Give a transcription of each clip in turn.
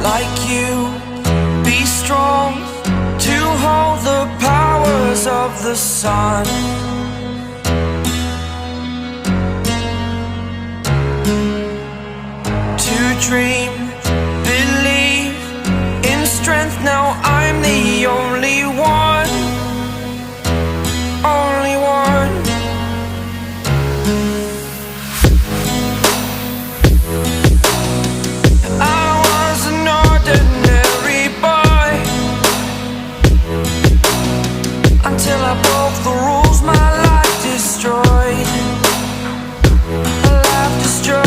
like you, be strong to hold the powers of the sun. To dream, believe in strength, now I'm the only one. Only one. I was an ordinary boy until I broke the rules, my life destroyed. A life destroyed.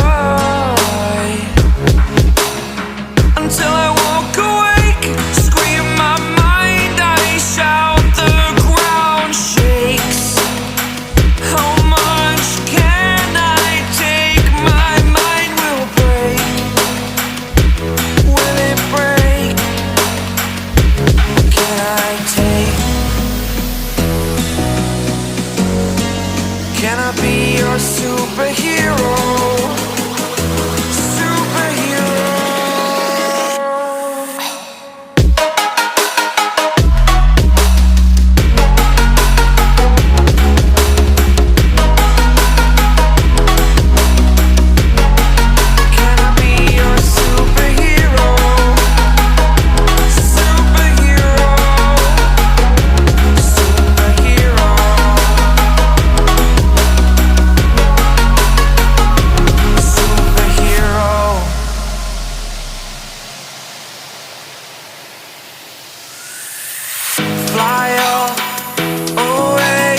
Until I woke awake, scream my mind, I shout, the ground shakes. How much can I take? My mind will break. Will it break? Can I take? Can I be your superhero? Superhero. Can I be your superhero? Superhero. Superhero. Superhero. Fly away.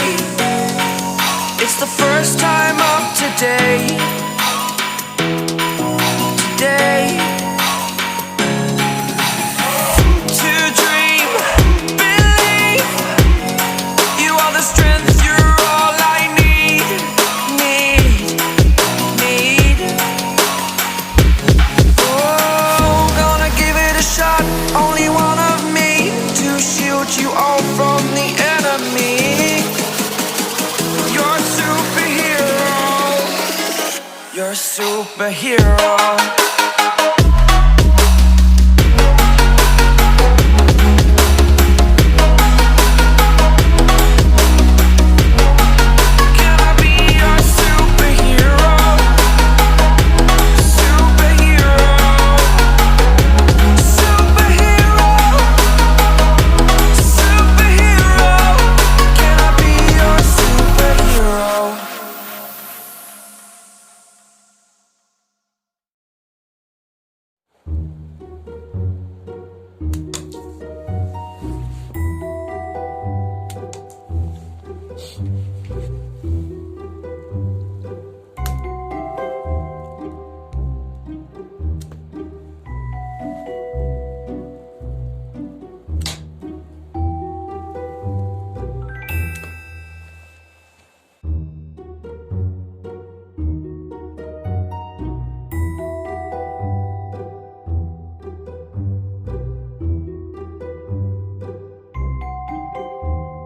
It's the first time of today. Today. To dream, believe. You are the strength, you're all I need. Need. Oh, gonna give it a shot. Only one of me to shield you all from the enemy. You're a superhero. You're a superhero. Can I be your superhero? Superhero. Superhero. Superhero. Can I be your superhero?